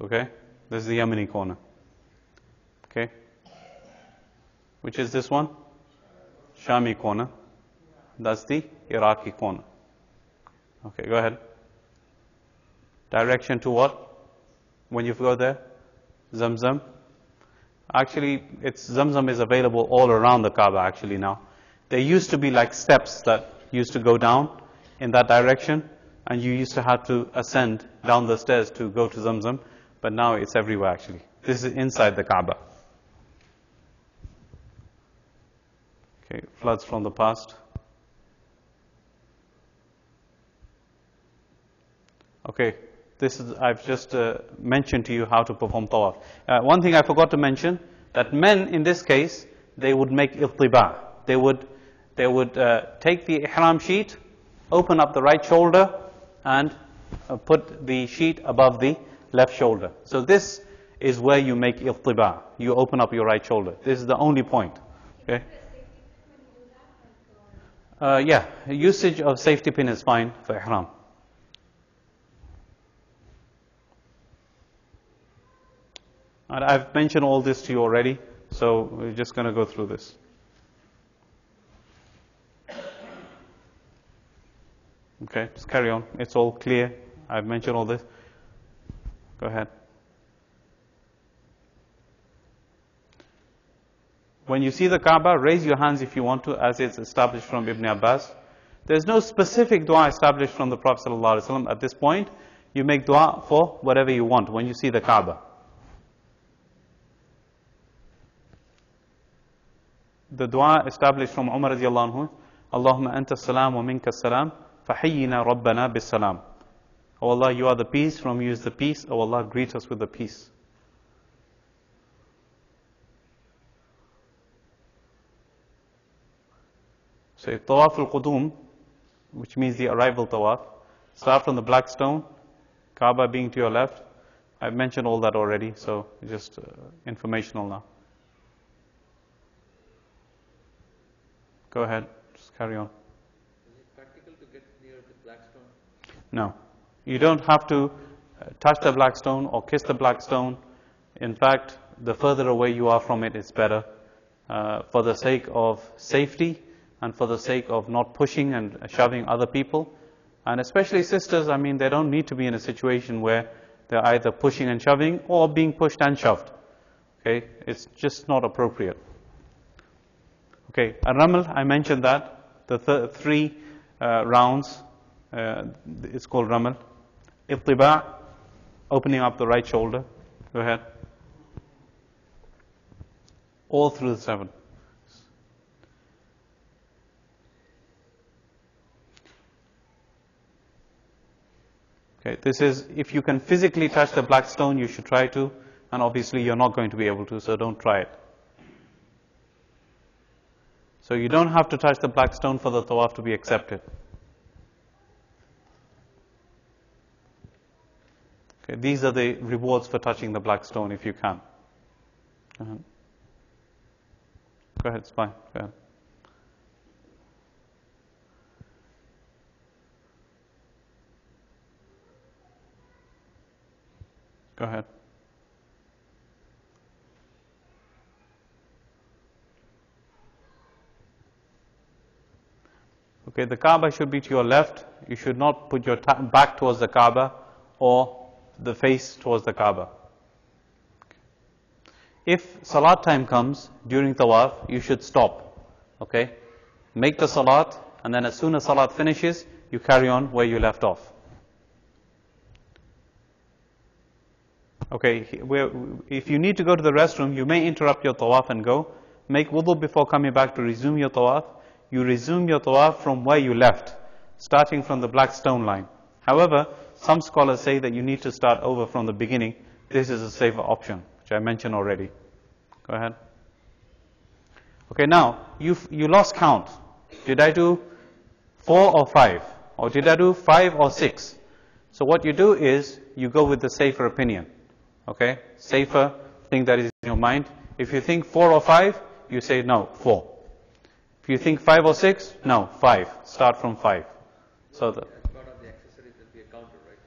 S1: Okay, this is the Yemeni corner. Okay, which is this one? Shami corner. That's the Iraqi corner. Okay, go ahead. Direction to what? When you go there? Zamzam. Actually, Zamzam is available all around the Kaaba actually now. There used to be like steps that used to go down in that direction, and you used to have to ascend down the stairs to go to Zamzam, but now it's everywhere actually. This is inside the Kaaba. Okay, floods from the past. Okay, this is, I've just mentioned to you how to perform tawaf. One thing I forgot to mention, that men in this case, they would make iltiba. They would take the ihram sheet, open up the right shoulder, and put the sheet above the left shoulder. So this is where you make iltiba. You open up your right shoulder. This is the only point. Okay. Yeah, usage of safety pin is fine for ihram. And I've mentioned all this to you already, so we're just going to go through this. Okay, just carry on. It's all clear. I've mentioned all this. Go ahead. When you see the Kaaba, raise your hands if you want to, as it's established from Ibn Abbas. There's no specific dua established from the Prophet ﷺ at this point. You make dua for whatever you want when you see the Kaaba. The dua established from Umar radiallahu anhu, Allahumma anta salam wa minka salam, fahayyina rabbana bis salam. O Allah, you are the peace, from you is the peace. O Allah, greet us with the peace. So tawaf al-qudum, which means the arrival tawaf, start from the black stone, Kaaba being to your left. I've mentioned all that already, so just informational now. Go ahead, just carry on.
S5: Is it practical to get near the black stone?
S1: No. You don't have to touch the black stone or kiss the black stone. In fact, the further away you are from it, it's better. For the sake of safety, and for the sake of not pushing and shoving other people. And especially sisters, I mean, they don't need to be in a situation where they're either pushing and shoving or being pushed and shoved. Okay, it's just not appropriate. Okay, Ramal, I mentioned that, the three rounds, it's called Ramal. Ittiba', opening up the right shoulder. Go ahead. All through the 7. Okay, this is, if you can physically touch the black stone, you should try to, and obviously you're not going to be able to, so don't try it. So you don't have to touch the black stone for the tawaf to be accepted. Okay, these are the rewards for touching the black stone if you can. Go ahead, it's fine. Go ahead. Go ahead. Okay, the Kaaba should be to your left. You should not put your back towards the Kaaba or the face towards the Kaaba. If Salat time comes during Tawaf, you should stop. Okay? Make the Salat, and then as soon as Salat finishes, you carry on where you left off. Okay, if you need to go to the restroom, you may interrupt your Tawaf and go. Make wudu before coming back to resume your Tawaf. You resume your Tawaf from where you left, starting from the black stone line. However, some scholars say that you need to start over from the beginning. This is a safer option, which I mentioned already. Go ahead. Okay, now, you lost count. Did I do 4 or 5? Or did I do 5 or 6? So what you do is, you go with the safer opinion. Okay? Safer thing that is in your mind. If you think 4 or 5, you say no, 4. If you think 5 or 6, no, 5. Start from 5. So the
S5: part of the accessories will be a counter, right?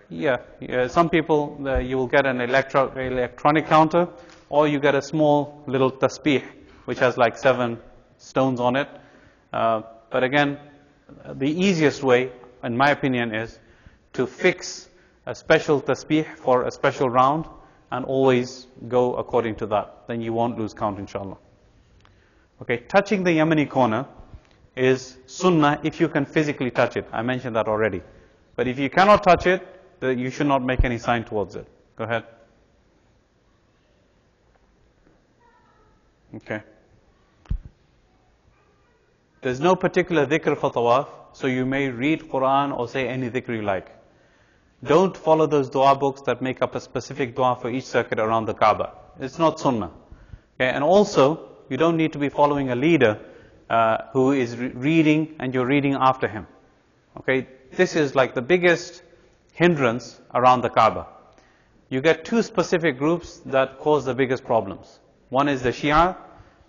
S1: yeah, some people, you will get an electronic counter, or you get a small little tasbih, which has like 7 stones on it. But again, the easiest way, in my opinion, is to fix a special tasbih for a special round, and always go according to that. Then you won't lose count, inshallah. Okay, touching the Yemeni corner is sunnah if you can physically touch it. I mentioned that already. But if you cannot touch it, then you should not make any sign towards it. Go ahead. Okay. There's no particular dhikr for tawaf, so you may read Quran or say any dhikr you like. Don't follow those dua books that make up a specific dua for each circuit around the Kaaba. It's not sunnah. Okay, and also, you don't need to be following a leader who is reading and you're reading after him. Okay, this is like the biggest hindrance around the Kaaba. You get 2 specific groups that cause the biggest problems. One is the Shia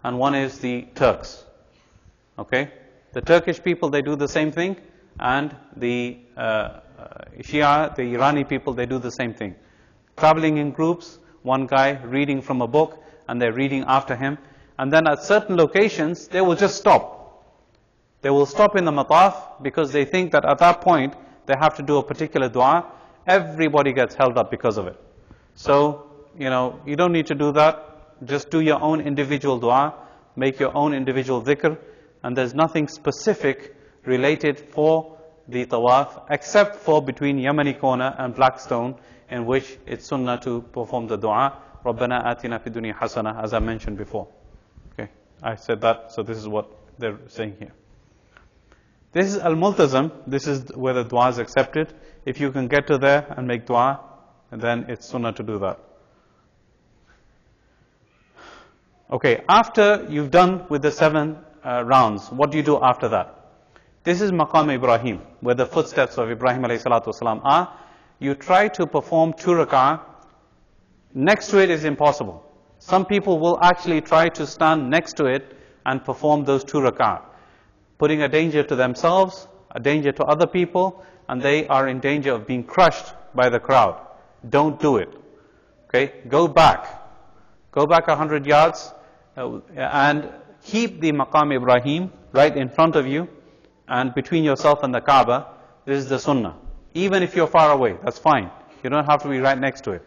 S1: and one is the Turks. Okay, the Turkish people, they do the same thing, and the Shia, the Irani people, they do the same thing. Traveling in groups, one guy reading from a book, and they're reading after him. And then at certain locations, they will just stop. They will stop in the mataf because they think that at that point, they have to do a particular dua. Everybody gets held up because of it. So, you don't need to do that. Just do your own individual dua. Make your own individual dhikr. And there's nothing specific related for the tawaf, except for between Yemeni corner and Blackstone, in which it's sunnah to perform the dua. رَبَّنَا آتِنَا فِي الدُّنْيَا حَسَنَةً, as I mentioned before. Okay, I said that, so this is what they're saying here. This is al-multazam. This is where the dua is accepted. If you can get to there and make dua, then it's sunnah to do that. Okay, after you've done with the 7 rounds, what do you do after that? This is Maqam Ibrahim, where the footsteps of Ibrahim alayhi salatu wasalam are. You try to perform 2 rak'ah. Next to it is impossible. Some people will actually try to stand next to it and perform those 2 rak'ah, putting a danger to themselves, a danger to other people, and they are in danger of being crushed by the crowd. Don't do it. Okay, go back. Go back 100 yards and keep the Maqam Ibrahim right in front of you and between yourself and the Kaaba. This is the sunnah. Even if you're far away, that's fine. You don't have to be right next to it.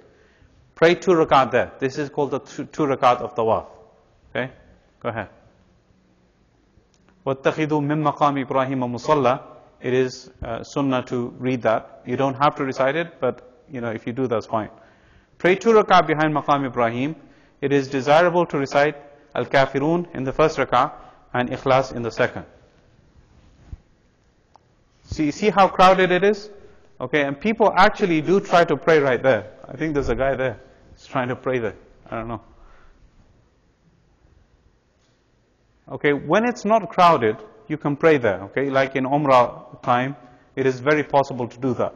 S1: Pray 2 rakat there. This is called the 2 rakat of tawaf. Okay? Go ahead. وَاتَّخِذُوا مِن مَقَامِ إِبْرَاهِيمَ مُصَلَّى. It is sunnah to read that. You don't have to recite it, but if you do, that's fine. Pray 2 rakat behind Maqam Ibrahim. It is desirable to recite Al-Kafirun in the first rakah and Ikhlas in the second. See how crowded it is? Okay, and people actually do try to pray right there. I think there's a guy there. He's trying to pray there. I don't know. Okay, when it's not crowded, you can pray there. Okay, like in Umrah time, it is very possible to do that.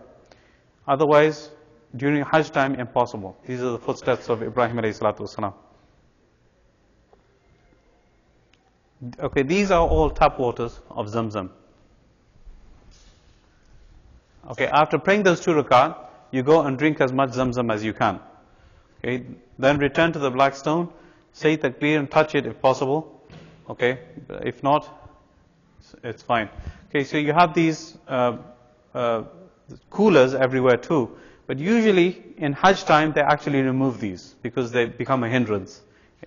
S1: Otherwise, during Hajj time, impossible. These are the footsteps of Ibrahim alayhi salatu wasalam. Okay, these are all tap waters of Zamzam. Okay, after praying those 2 rakat, you go and drink as much Zamzam as you can. Okay, then return to the black stone, say takbir and touch it if possible. Okay, if not, it's fine. Okay, so you have these coolers everywhere too, but usually in Hajj time they actually remove these because they become a hindrance.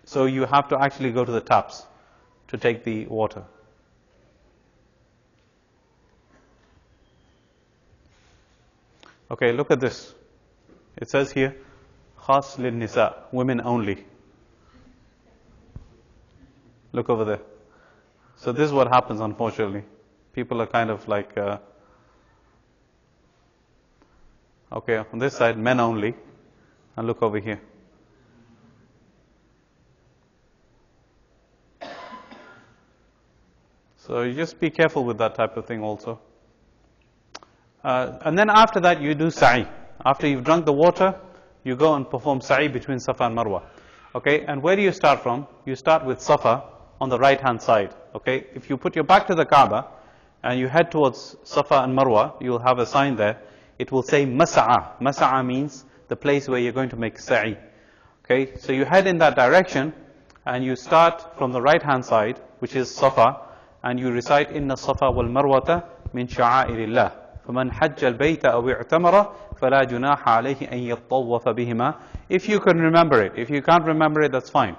S1: So you have to actually go to the taps to take the water. Okay, look at this. It says here, khas lin nisa, women only. Look over there. So this is what happens, unfortunately. People are kind of like, okay, on this side, men only. And look over here. So you just be careful with that type of thing also. And then after that, you do sa'i. After you've drunk the water, you go and perform sa'i between Safa and Marwa. Okay, and where do you start from? You start with Safa on the right hand side. Okay, if you put your back to the Kaaba and you head towards Safa and Marwa, you will have a sign there. It will say Masa'a. Masa'a means the place where you're going to make sa'i. Okay, so you head in that direction and you start from the right hand side, which is Safa, and you recite Inna Safa wal Marwata min sha'airillah. فَمَنْ حَجَّ الْبَيْتَ أَوْ اِعْتَمَرَ فَلَا جُنَاحَ عَلَيْهِ أَنْ يَطَّوَّفَ بِهِمَا. If you can remember it. If you can't remember it, that's fine.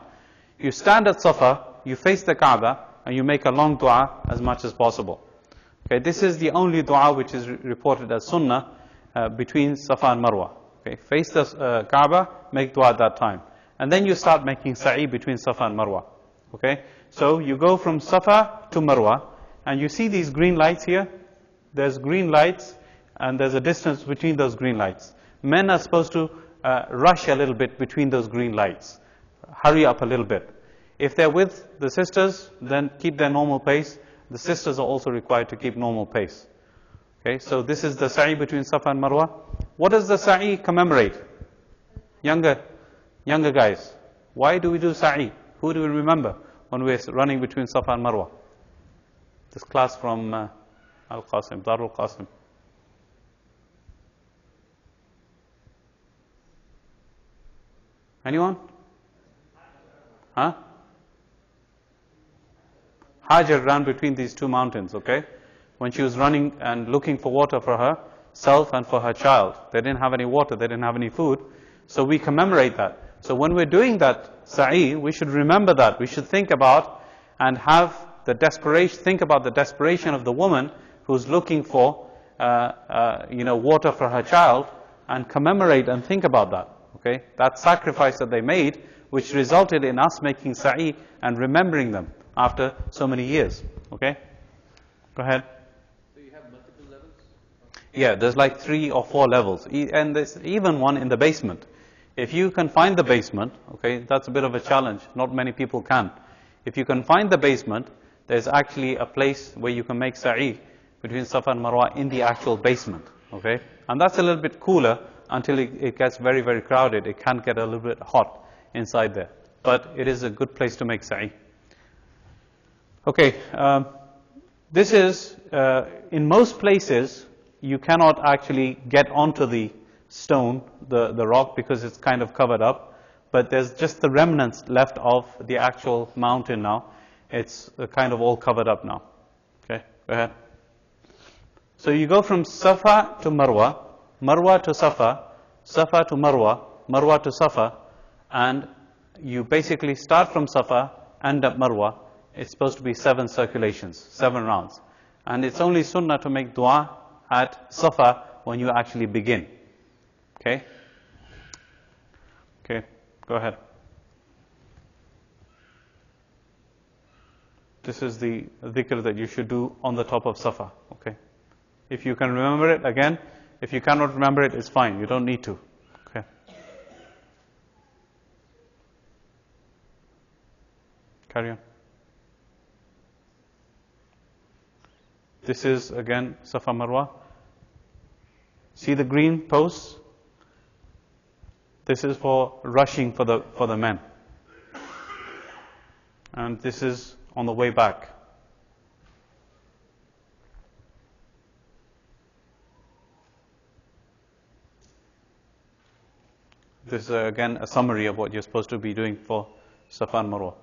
S1: You stand at Safa, you face the Kaaba, and you make a long dua as much as possible. Okay, this is the only dua which is reported as sunnah between Safa and Marwa. Okay, face the Kaaba, make dua at that time. And then you start making sa'i between Safa and Marwa. Okay, so you go from Safa to Marwa, and you see these green lights here. There's green lights, and there's a distance between those green lights. Men are supposed to rush a little bit between those green lights. Hurry up a little bit. If they're with the sisters, then keep their normal pace. The sisters are also required to keep normal pace. Okay, so this is the sa'i between Safa and Marwa. What does the sa'i commemorate? Younger guys. Why do we do sa'i? Who do we remember when we're running between Safa and Marwa? This class from Al-Qasim, Darul Qasim. Anyone? Huh? Hajar ran between these 2 mountains, okay? When she was running and looking for water for herself and for her child. They didn't have any water, they didn't have any food. So we commemorate that. So when we're doing that sa'i, we should remember that. We should think about and have the desperation, think about the desperation of the woman who's looking for water for her child, and commemorate and think about that. Okay, that sacrifice that they made, which resulted in us making sa'i and remembering them after so many years. Okay, go ahead.
S5: So you have multiple levels?
S1: Yeah, there's like 3 or 4 levels, and there's even one in the basement. If you can find the basement, okay, that's a bit of a challenge. Not many people can. If you can find the basement, there's actually a place where you can make sa'i between Safa and Marwa in the actual basement. Okay, and that's a little bit cooler until it gets very, very crowded. It can get a little bit hot inside there, but it is a good place to make sa'i. Okay, this is in most places you cannot actually get onto the stone, the rock, because it's kind of covered up, but there's just the remnants left of the actual mountain now. it's kind of all covered up now. Okay, go ahead. So you go from Safa to Marwa, Marwa to Safa, Safa to Marwa, Marwa to Safa, and you basically start from Safa, end up Marwa. It's supposed to be 7 circulations, 7 rounds. And it's only sunnah to make dua at Safa when you actually begin. Okay? Okay, go ahead. This is the dhikr that you should do on the top of Safa. Okay? If you can remember it, again. If you cannot remember it, it's fine. You don't need to. Okay? Carry on. This is again Safa Marwa. See the green posts? This is for rushing for the men. And this is on the way back. This is again a summary of what you're supposed to be doing for Safa and Marwa.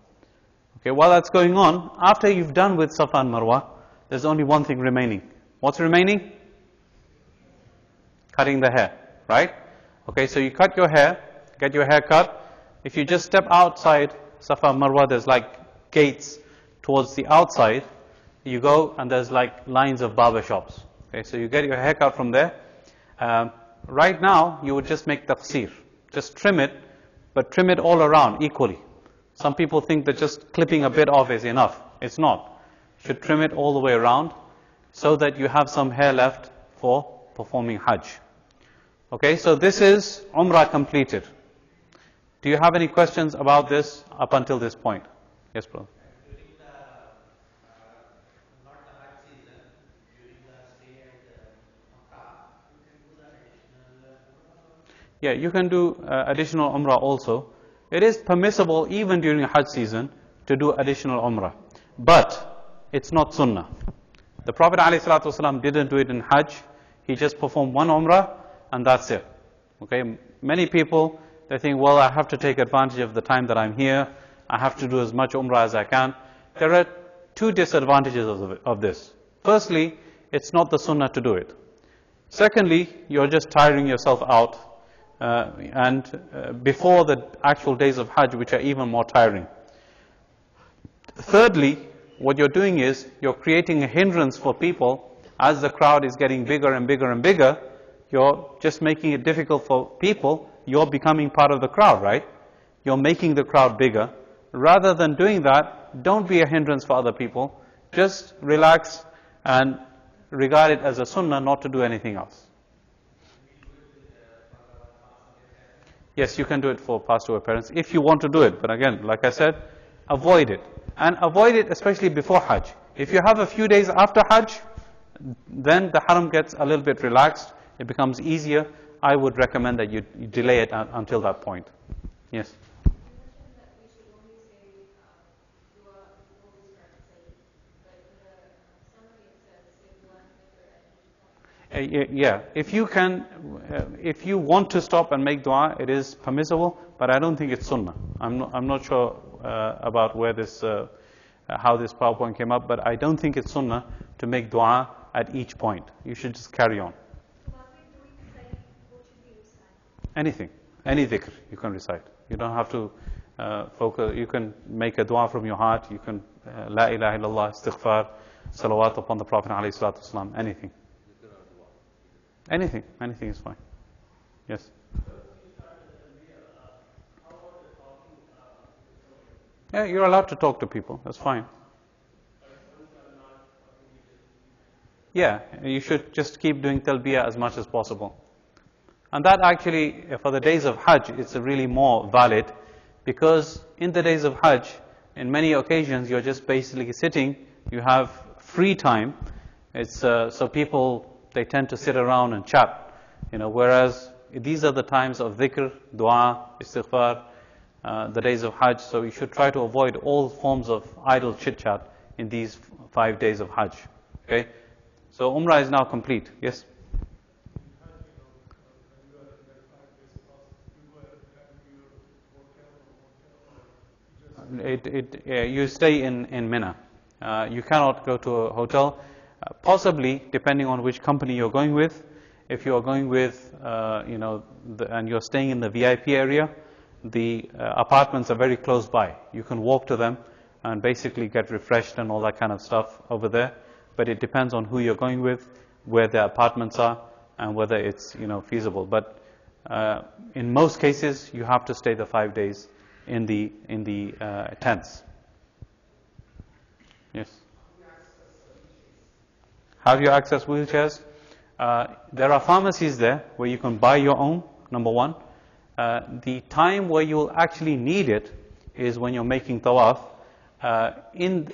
S1: Okay, while that's going on, after you've done with Safa and Marwa, there's only one thing remaining. What's remaining? Cutting the hair, right? Okay, so you cut your hair, get your hair cut. If you just step outside Safa and Marwa, there's like gates towards the outside. You go and there's like lines of barber shops. Okay, so you get your hair cut from there. Right now, you would just make taqseer. Just trim it, but trim it all around equally. Some people think that just clipping a bit off is enough. It's not. You should trim it all the way around so that you have some hair left for performing Hajj. Okay, so this is Umrah completed. Do you have any questions about this up until this point? Yes, bro.
S2: During the, not the Hajj season, during the stay at Makkah, you can do the additional Umrah?
S1: Yeah, you can do additional Umrah also. It is permissible even during Hajj season to do additional Umrah. But it's not Sunnah. The Prophet ﷺ didn't do it in Hajj. He just performed one Umrah and that's it. Okay, many people, they think, well, I have to take advantage of the time that I'm here. I have to do as much Umrah as I can. There are 2 disadvantages of this. Firstly, it's not the Sunnah to do it. Secondly, you're just tiring yourself out. Before the actual days of Hajj, which are even more tiring. Thirdly, what you're doing is you're creating a hindrance for people. As the crowd is getting bigger and bigger and bigger, you're just making it difficult for people. You're becoming part of the crowd, right? You're making the crowd bigger. Rather than doing that, don't be a hindrance for other people. Just relax and regard it as a sunnah, not to do anything else. Yes, you can do it for passed away parents if you want to do it. But again, like I said, avoid it. And avoid it especially before Hajj. If you have a few days after Hajj, then the haram gets a little bit relaxed. It becomes easier. I would recommend that you delay it until that point. Yes?
S3: You mentioned that we should only say dua before we start saying, but in the summary it says say dua and dhikr at each point.
S1: Yeah, if you want to stop and make dua, it is permissible, but I don't think it's sunnah. I'm not sure about where this, how this PowerPoint came up, but I don't think it's sunnah to make dua at each point. You should just carry on.
S3: So while we're doing saying, what should we recite?
S1: Anything, any dhikr you can recite. You don't have to focus. You can make a dua from your heart. You can la ilaha illallah, istighfar, salawat upon the Prophet alayhi salatu wasalam, anything. Anything is fine. Yes. Yeah, you're allowed to talk to people. That's fine. Yeah, you should just keep doing talbiyah as much as possible. And that actually, for the days of Hajj, it's really more valid because in the days of Hajj, in many occasions, you're just basically sitting. You have free time. It's so people, they tend to sit around and chat, whereas these are the times of dhikr, dua, istighfar, the days of Hajj. So you should try to avoid all forms of idle chit-chat in these 5 days of Hajj. Okay? So Umrah is now complete. Yes? you stay in Mina. You cannot go to a hotel. Possibly, depending on which company you're going with. If you are going with, and you're staying in the VIP area, the apartments are very close by. You can walk to them and basically get refreshed and all that kind of stuff over there. But it depends on who you're going with, where the apartments are, and whether it's feasible. But in most cases, you have to stay the 5 days in the tents. Yes. How do you access wheelchairs? There are pharmacies there where you can buy your own, number one. The time where you'll actually need it is when you're making tawaf. In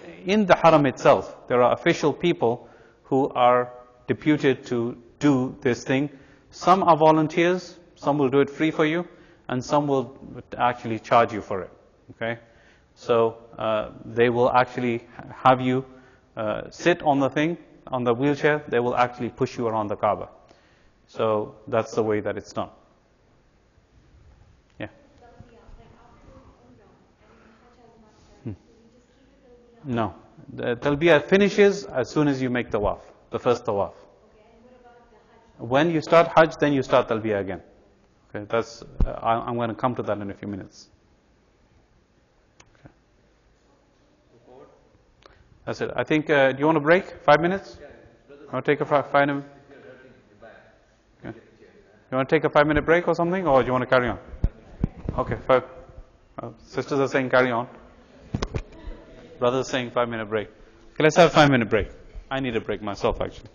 S1: the haram itself, there are official people who are deputed to do this thing. Some are volunteers, some will do it free for you, and some will actually charge you for it. Okay? So they will actually have you sit on the thing, on the wheelchair. They will actually push you around the Kaaba. So that's the way that it's done. Yeah. No. The talbiyah finishes as soon as you make tawaf, the first tawaf. When you start Hajj, then you start talbiyah again. Okay, that's. I'm going to come to that in a few minutes. Okay. That's it. I think. Do you want to break? 5 minutes? You want to take a 5 minute? Yeah. You want to take a 5 minute break or something, or do you want to carry on? Okay, 5. Sisters are saying carry on. Brothers saying 5 minute break. Okay, let's have a 5 minute break. I need a break myself, actually.